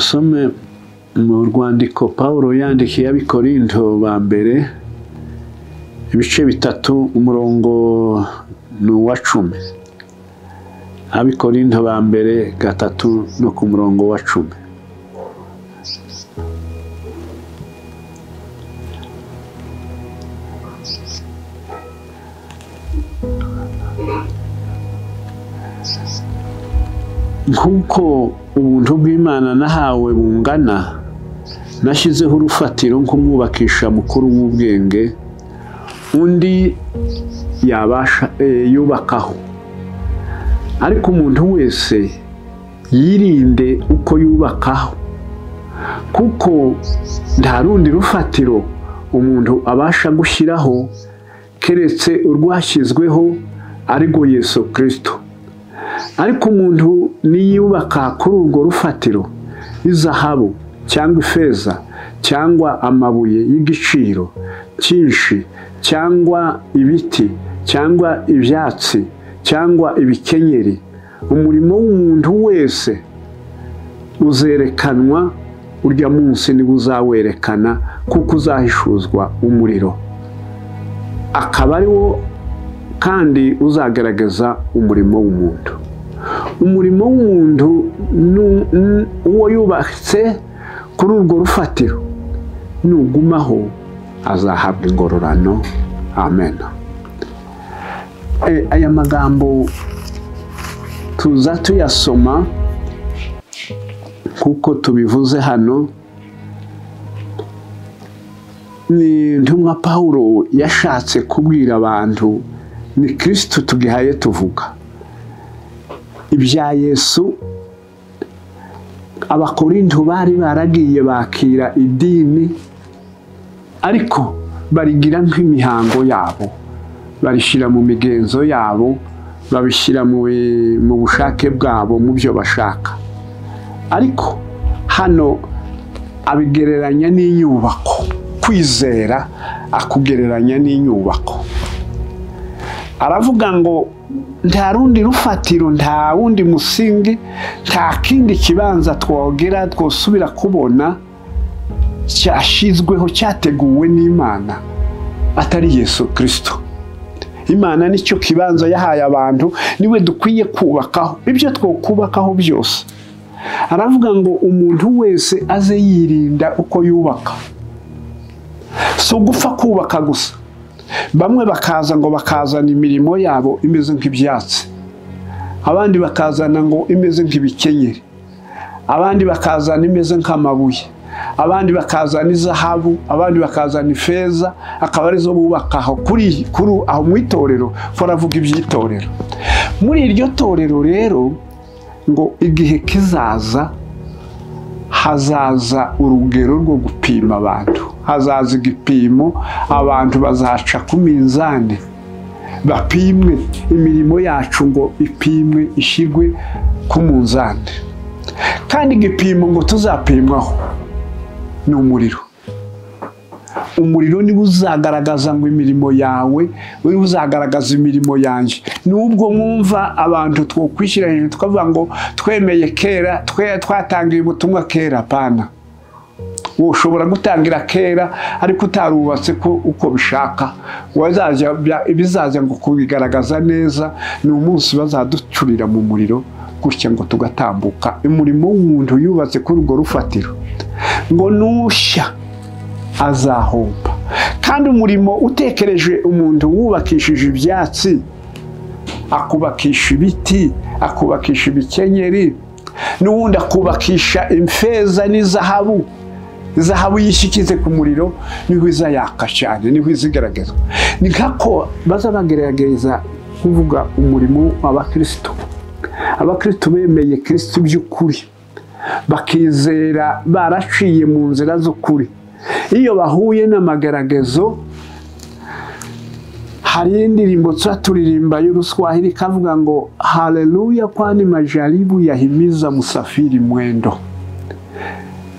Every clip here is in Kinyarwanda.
Dusome mu rwandiko Pawulo yandikiye ab'Ikorinto ba mbere ibice 3 umurongo n'uwa 10. Ab'Ikorinto ba mbere 3 no ku murongo wa 10. Nk'uko ubuntu bw'Imana nahawe bungana, nashyizeho urufatiro nk'umwubakisha mukuru w'ubwenge, undi yubakaho. Ariko umuntu wese yirinde uko yubakaho, kuko nta rundi rufatiro umuntu abasha gushyiraho keretse urwashyizweho, ariko Yesu Kristo. Ariko umuntu niyubaka kuri urwo rufatiro, izahabu cyangwa ifeza cyangwa amabuye y'igiciro cyinshi cyangwa ibiti cyangwa ibyatsi cyangwa ibikenyeri, umurimo w'umuntu wese uzerekanwa, urya munsi niwe uzawerekana, kuko uzahishuzwa umuriro, akaba ari wo kandi uzagaragaza umurimo w'umuntu. Umurimo w'umuntu uwo yubatse kuri urwo rufatiro, nugumaho azahabwa ingororano. Amen. Aya magambo tuza tuyasoma kuko tubivuze hano, ni ntumwa Pawulo yashatse kubwira abantu ni Kristo tugihaye tuvuga. Ibya Yesu Abakorinto bari baragiye bakira idini, ariko barigira nk'imihango yabo, barishira mu migenzo yabo, babishira mu bushake bwabo, mu byo bashaka. Ariko hano abigereranya n'inyubako, kwizera akugereranya n'inyubako. Aravuga ngo nta rundi rufatiro, nta wundi musingi, nta kindi kibanza twogera twosubira kubona cyashyizweho, cyateguwe n'Imana atari Yesu Kristo. Imana nicyo kibanza yahaye abantu, niwe dukwiye kubakaho ibyo twokubakaho byose. Aravuga ngo umuntu wese aze yirinda uko yubaka. So gupfa kubaka gusa. Bamwe bakaza ngo bakazana imirimo yabo imeze nk'ibyatsi, abandi bakazana ngo imeze nk'ibikenyeri, abandi bakazana imeze nk'amabuye, abandi bakazana izahabu, abandi bakazana ifeza, akaba arizo bubakaho kuri aho mu itorero. Foravuga iby'itorero. Muri iryo torero rero ngo igihe kizaza, hazaza urugero rwo gupima abantu, hazaza igipimo, abantu bazaca ku minzani bapimwe, imirimo yacu ngo ipimwe, ishyirwe ku munzani. Kandi igipimo ngo tuzapimwaho ni umuriro. Umuriro niwe uzagaragaza ngo imirimo yawe, niwe uzagaragaza imirimo yanjye. Nubwo mwumva abantu twokwishyira hejuru tukavuga ngo twemeye kera, twatangiye ubutumwa kera, pana. Ushobora gutangira kera ariko utarubatse ko uko bishaka. Ibizaza ngo kubigaragaza neza ni umunsi bazaducurira mu muriro gutya ngo tugatambuka. Umurimo w'umuntu yubatse kuri urwo rufatiro ngo nushya azahomba. Kandi umurimo utekereje umuntu wubakishije ibyatsi, akubakisha ibiti, akubakisha ibikenyeri, n'ubundi akubakisha imfeza n'izahabu, izahabu yishyikize ku muriro, niho izayaka cyane, niho izigaragaza. Ni nkako baza bagerageza kuvuga umurimo w'Abakristo. Abakristo bemeye Kristo by'ukuri, bakizera baraciye mu nzira z'ukuri. Iyo bahuye n'amagaragazo, hari indirimbo turirimba y'Uruswahili kavuga ngo haleluya, kwani majaribu yahimiza musafiri mwendo.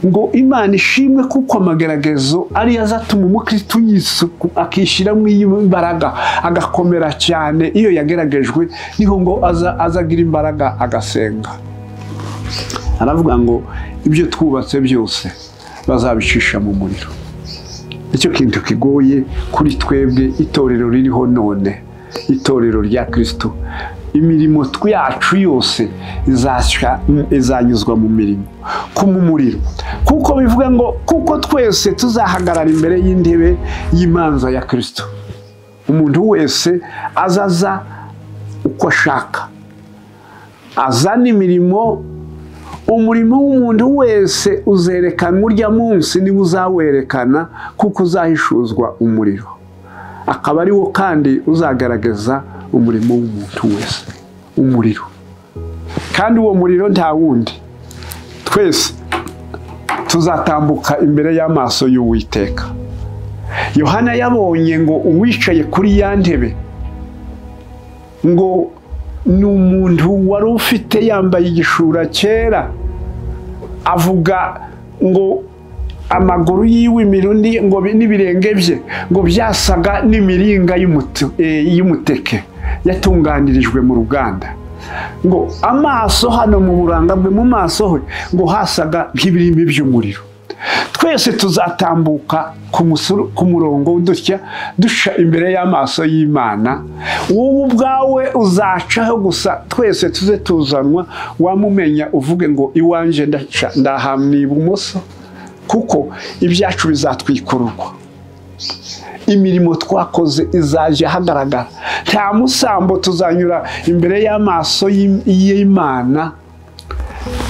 Ngo Imana ishimwe kuko amagaragazo ari azatuma umukristo yisuku, akishyiramo imbaraga, agakomera cyane. Iyo yageragejwe niho ngo azagira imbaraga agasenga. Aravuga ngo ibyo twubatse byose bazabicisha mu muriro. Icyo kintu kigoye kuri twebwe itorero ririho none, itorero rya Kristo. Imirimo yacu yose izanyuzwa mu mirimo mu muriro, kuko bivuga ngo kuko twese tuzahagarara imbere y'intebe y'imanza ya Kristo. Umuntu wese azaza uko ashaka, azana imirimo. Umurimo w'umuntu wese uzerekanwa urya munsi, niwe uzawerekana, kuko uzahishuzwa umuriro, akaba ari wo kandi uzagaragaza umurimo w'umuntu wese, umuriro. Kandi uwo muriro nta wundi, twese tuzatambuka imbere y'amaso y'Uwiteka. Yohana yabonye ngo uwicaye kuri ya ntebe ngo ni umuntu wari ufite yambaye igishura cyera, avuga ngo amaguru yiwe imirundi ngo n'ibirenge bye ngo byasaga n'imiringa y'umuteke yatunganirijwe mu ruganda, ngo amaso hano mu buranga bwe mu maso he ngo hasaga nk'ibirimi by'umuriro. Twese tuzatambuka ku murongo dutya dusha imbere y'amaso y'Imana. Wowe ubwawe uzacaho gusa, twese tuze tuzanwa, wamumenya uvuge ngo iwanje ndahamwe ibumoso, kuko ibyacu bizatwikururwa. Imirimo twakoze izajya hagaragara, nta musambo tuzanyura imbere y'amaso y'Imana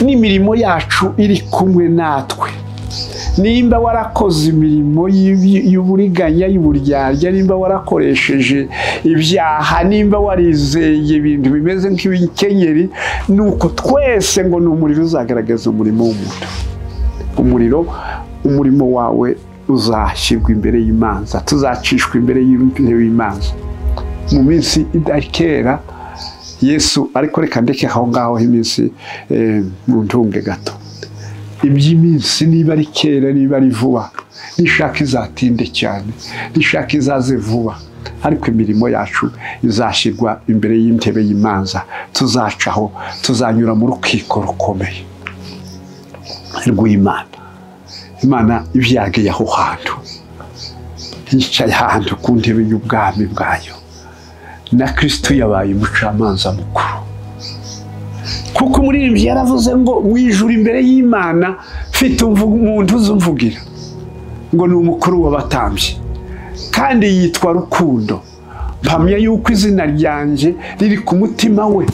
n'imirimo yacu iri kumwe natwe. Nimba warakoze imirimo y'uburiganya, y'uburyarya, nimba warakoresheje ibyaha, nimba warizeye ibintu bimeze nk'ibikenyeri, nuko twese ngo ni umuriro uzagaragaza umurimo w'umuntu. Umurimo wawe uzashyirwa imbere y'imanza, tuzacishwa imbere y'intebe y'imanza mu minsi idakera. Yesu ariko reka ndeke aho ngaho iminsi mu ntunge gato. Iby'iminsi niba ari kera niba ari vuba, nishaka izatinde cyane, nishaka izaze vuba, ariko imirimo yacu izashyirwa imbere y'intebe y'imanza. Tuzacaho, tuzanyura mu rukiko rukomeye rw'Imana. Imana ibyagiye aho hantu, yicaye ahantu ku ntebe y'ubwami bwayo, na Kristo yabaye umucamanza mukuru. Kuko umuririmbyi yaravuze ngo mu ijuru imbere y'Imana mfite umuntu uzumvugira, ngo ni umukuru w'abatambyi, kandi yitwa Rukundo. Mpamya yuko izina ryanjye riri ku mutima we,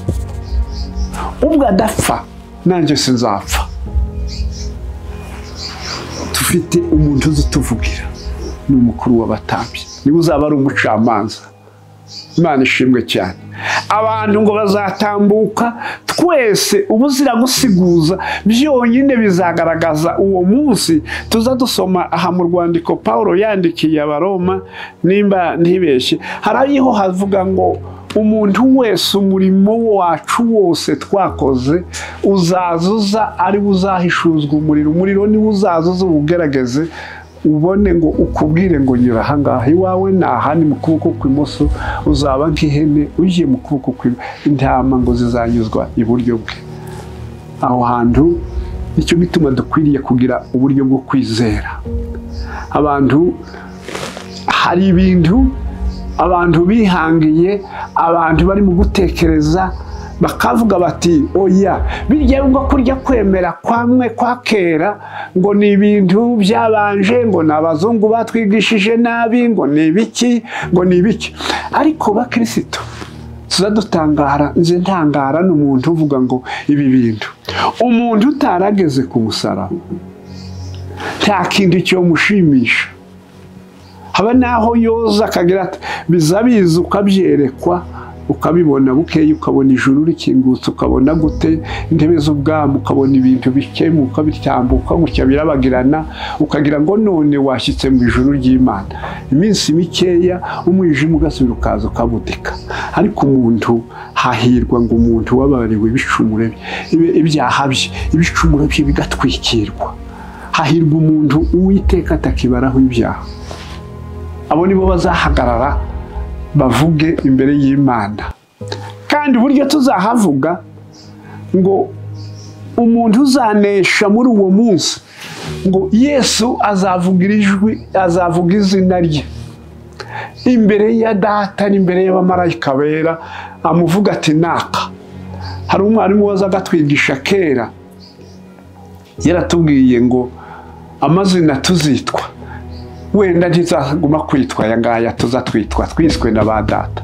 ubwo adapfa nanjye sinzapfa. Dufite umuntu uzutuvugira, ni umukuru w'abatambyi, niwe uzaba ari umucamanza. Imana ishimwe cyane. Abantu ngo bazatambuka twese ubuzira gusiguza, byonyine bizagaragaza uwo munsi. Tuza dusoma aha mu rwandiko Paulo yandikiye Abaroma, nimba ntibeshye, hariho havuga ngo umuntu wese umurimo wacu wose twakoze uzazuza ari uzahishuzwa umuriro. Umuriro niwe uzazuza ubugerageze, ubone ngo ukubwire ngo nyura ahangaha iwawe naha ni mu kuboko kw'imoso, uzaba nk'ihene ugiye mu kuboko kw'intama ngo zizanyuzwa iburyo bwe. Aho hantu nicyo gituma dukwiriye kugira uburyo bwo kwizera. Abantu hari ibintu abantu bihangiye, abantu bari mu gutekereza bakavuga bati oya, birya ngo kurya kwemera kwamwe kwa kera ngo ni ibintu byabanje, ngo n'abazungu batwigishije nabi, ngo ni ibiki, ngo ni ibiki. Ariko bakristo tuza dutangara, nze ntangara n'umuntu uvuga ngo ibi bintu, umuntu utarageze ku musaraba nta kintu cyo mushimisha. Haba naho yoza akagira ati bizabiza, ukabyerekwa ukabibona bukeye, ukabona ijuru rikingutse, ukabona gute intebe z'ubwami, ukabona ibintu bikemuka bitambuka gutya birabagirana, ukagira ngo none washyitse mu ijuru ry'Imana. Iminsi mikeya umwijima ugasubira ukaza ukabudika. Ariko umuntu hahirwa ngo umuntu wabariwe ibicumuro ibyaha bye, ibicumuro bye bigatwikirwa. Hahirwa umuntu Uwiteka atakibaraho ibyaha. Abo nibo bazahagarara bavuge imbere y'Imana. Kandi uburyo tuzahavuga ngo umuntu uzanesha muri uwo munsi ngo Yesu azavuga izina rye imbere ya data n'imbere y'abamarayika bera, amuvuga ati naka. Hari umwarimu wazaga twigisha kera yaratubwiye ngo amazina tuzitwa wenda ntizaguma kwitwa aya ngaya, tuzatwitwa twiswe na ba data.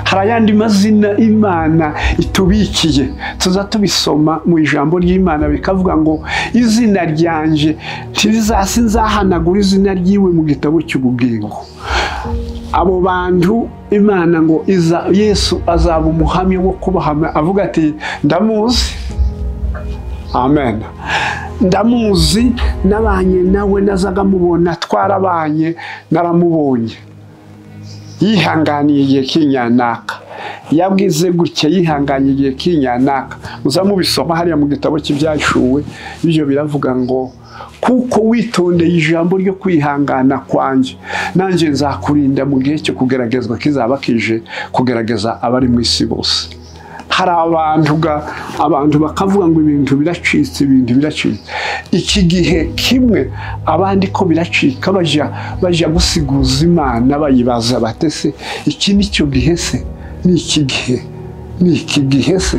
Hari ayandi mazina Imana itubikiye tuza tubisoma mu ijambo ry'Imana bikavuga ngo izina ryanje nzahanagura izina ryiwe mu gitabo cy'ubugingo. Abo bantu Imana ngo Yesu azaba umuhamya wo kubahama, avuga ati ndamuzi. Amen. Ndamuzi, nabanye nawe, nazaga mubona, twarabanye, naramubonye. Yihanganiye igihe kinyanaka, yabwize gutya, yihanganiye igihe kinyanaka. Muzamubisoma hariya mu gitabo cy'Ibyahishuwe, ibyo biravuga ngo kuko witondeye ijambo ryo kwihangana kwanjye, nanjye nzakurinda mu gihe cyo kugeragezwa kizaba kije kugerageza abari mu isi bose. Hari abantu bakavuga ngo ibintu biracitse, ibintu biracitse. Iki gihe kimwe abandi ko biracika baja gusiguza Imana, bayibaza batese iki nicyo gihe se, ni iki gihe se.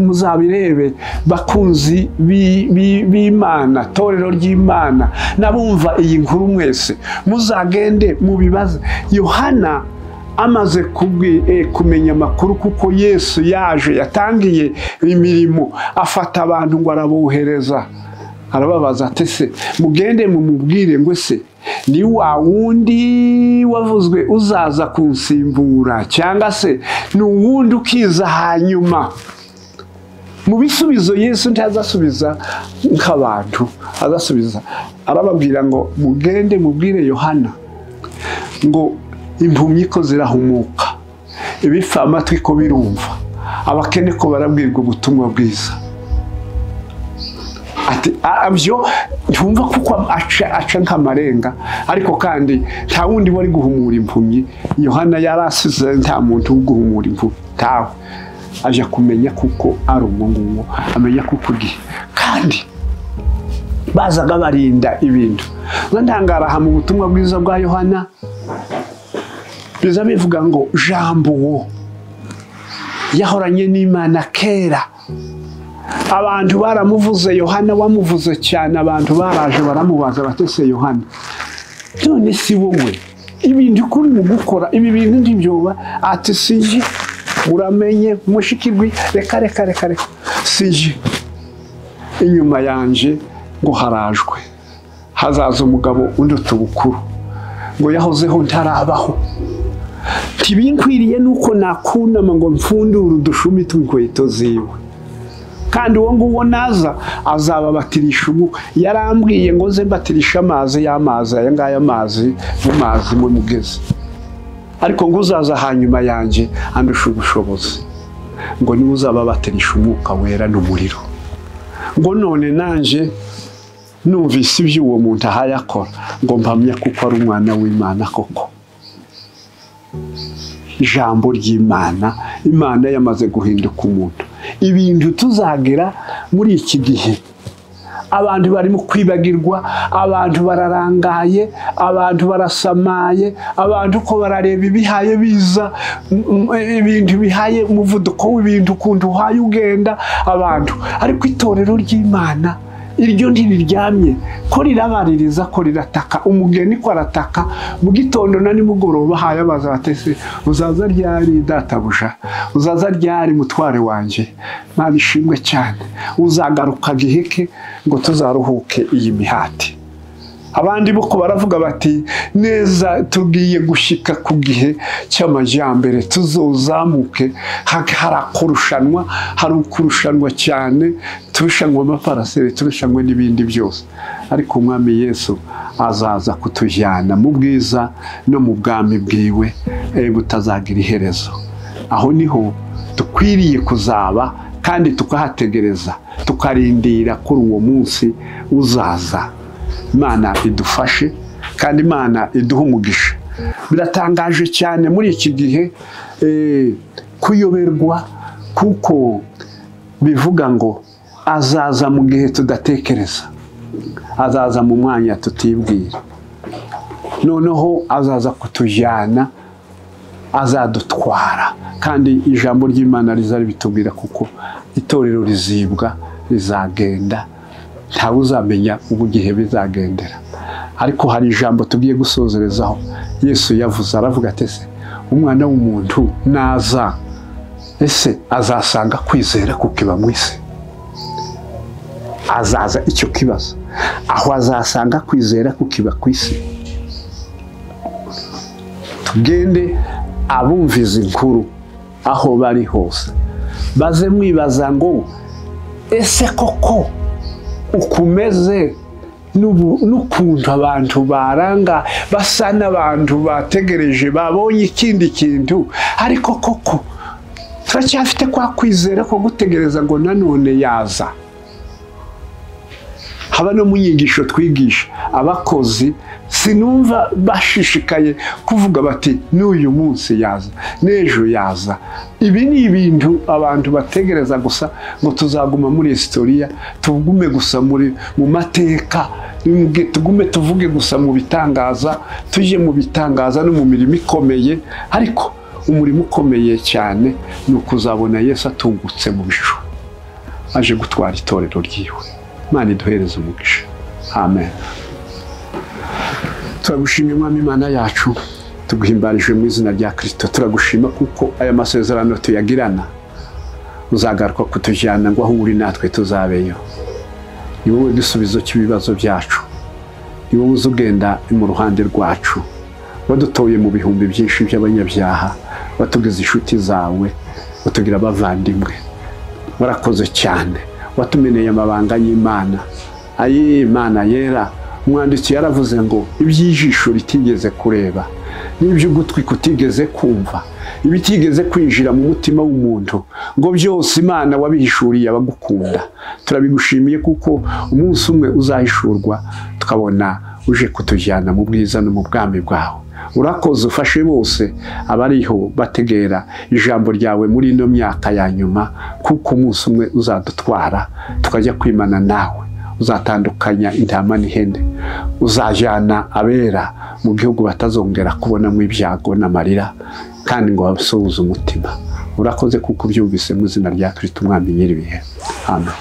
Muzabirebe bakunzi b'Imana, torero ry'Imana, nabumva iyi nkuru mwese muzagende mubibaze. Yohana amaze kumenya amakuru kuko Yesu yaje yatangiye imirimo, afata abantu ngo arabohereza, arababaza ati se mugende mumubwire ngo se ni wa wundi wavuzwe uzaza kunsimbura, cyangwa se ni uwundi ukiza hanyuma. Mu bisubizo Yesu ntazasubiza nk'abantu, azasubiza arababwira ngo mugende mubwire Yohana ngo impumyi ko zirahumuka, ibifa amatwi ko birumva, abakene ko barabwirwa ubutumwa bwiza. Ati abyo ntumva kuko aca nk'amarenga, ariko kandi nta wundi wari guhumura impumyi. Yohana yarasize nta muntu wo guhumura impumyi, tawe aje kumenya kuko ari umuntu, amenya kuko gihe kandi bazaga barinda ibintu. Ndangaraha mu butumwa bwiza bwa Yohana biza bivuga ngo jambo wo yahoranye n'Imana kera. Abantu baramuvuze, Yohana wamuvuze cyane, abantu baraje baramubaza batese Yohana, none si wowe ibintu kuri mu gukora ibi bintu ndibyoba? Ati sije, uramenye mushikirwi, reka sije. Inyuma yanje ngo harajwe, hazaza umugabo unduta ubukuru, ngo yahozeho ntarabaho. Ntibinkwiriye nuko nakunama ngo mfundure udushumi tw'inkweto ziwe, kandi uwo nguwo naza azababatirisha umwuka. Yarambwiye ngo ze mbatirisha amazi, aya ngaya amazi mu mazi mu mugezi, ariko ngo uzaza hanyuma yanjye andusha ubushobozi, ngo niwe uzababatirisha umwuka wera n'umuriro. Ngo none nanje numvise ibyo uwo muntu ahaye akora, ngo mpamya kuko ari umwana w'Imana koko. Ijambo ry'Imana, Imana yamaze guhinduka umuntu. Ibintu tuzagera muri iki gihe, abantu barimo kwibagirwa, abantu bararangaye, abantu barasamaye, abantu ko barareba ibihaye biza, ibintu bihaye umuvuduko w'ibintu ukuntu uhaye ugenda abantu. Ariko itorero ry'Imana iryo ntiriryamye, ko rirabaririza, ko rirataka. Umugeni ko arataka mu gitondo na nimugoroba, haye abaza batese uzaza ryari databuja, uzaza ryari mutware wanje, Mana ishimwe cyane, uzagaruka giheke ngo tuzaruhuke iyi mihati. Abandi boko baravuga bati neza tugiye gushika ku gihe cy'amajyambere, tuzozamuke, harakurushanwa, harukurushanwa cyane, turushanwa amaparasere, turushanwa n'ibindi byose. Ariko umwami Yesu azaza kutujyana mu bwiza no mu bwami bwiwe butazagira iherezo. Aho niho dukwiriye kuzaba, kandi tukahategereza, tukarindira kuri uwo munsi uzaza. Imana idufashe kandi Imana iduha umugisha. Biratangaje cyane muri iki gihe kuyoberwa, kuko bivuga ngo azaza mu gihe tudatekereza, azaza mu mwanya tutibwira, noneho azaza kutujyana, azadutwara. Kandi ijambo ry'Imana rizari bitubwira kuko itorero rizibwa, rizagenda, ntawe uzamenya ubu gihe bizagendera. Ariko hari ijambo tugiye gusozerezaho Yesu yavuze, aravuga ati ese umwana w'umuntu naza, ese azasanga kwizera kukiba mu isi? Azaza, icyo kibazo, aho azasanga kwizera kukiba ku isi? Tugende abumviza inkuru aho bari hose, baze mwibaza ngo ese koko ukumeze n'ukuntu abantu baranga basa n'abantu bategereje babonye ikindi kintu, ariko koko turacyafite kwa kwizera ko gutegereza ngo nanone yaza. Haba no mu nyigisho twigisha abakozi, sinumva bashishikaye kuvuga bati n'uyu munsi yaza, n'ejo yaza. Ibi ni ibintu abantu bategereza gusa ngo tuzaguma muri historia, tugume gusa mu mateka, tugume tuvuge gusa mu bitangaza, tujye mu bitangaza no mu mirimo ikomeye. Ariko umurimo ukomeye cyane ni ukuzabona Yesu atungutse mu bicu, aje gutwara itorero ryiwe. Imana iduhereze umugisha. Amen. Turagushimye Mwami Imana yacu, tuguhimbarije mu izina rya Kristo. Turagushima kuko aya masezerano tuyagirana, uzagaruka kutujyana ngo aho uri natwe tuzabeyo. Ni wowe gisubizo cy'ibibazo byacu, ni wowe uzugenda mu ruhande rwacu, wadutoye mu bihumbi byinshi by'abanyabyaha, watugize inshuti zawe, watugira abavandimwe. Warakoze cyane, watumeneye amabanga y'Imana. Ayi Imana yera, umwanditsi yaravuze ngo iby'ijisho ritigeze kureba, n'iby'ugutwi kutigeze kumva, ibitigeze kwinjira mu mutima w'umuntu, ngo byose Imana wabihishuriye abagukunda. Turabigushimiye kuko umunsi umwe uzahishurwa tukabona uje kutujyana mu bwiza no mu bwami bwawe. Urakoze, ufashe bose abariho bategera ijambo ryawe muri ino myaka ya nyuma, kuko umunsi umwe uzadutwara tukajya kwimana nawe. Uzatandukanya intama n'ihene, uzajyana abera mu gihugu batazongera kubonamo ibyago n'amarira, kandi ngo babasuhuze umutima. Urakoze kuko ubyumvise mu izina rya Kristo Umwami nyir'ibihe. Amen.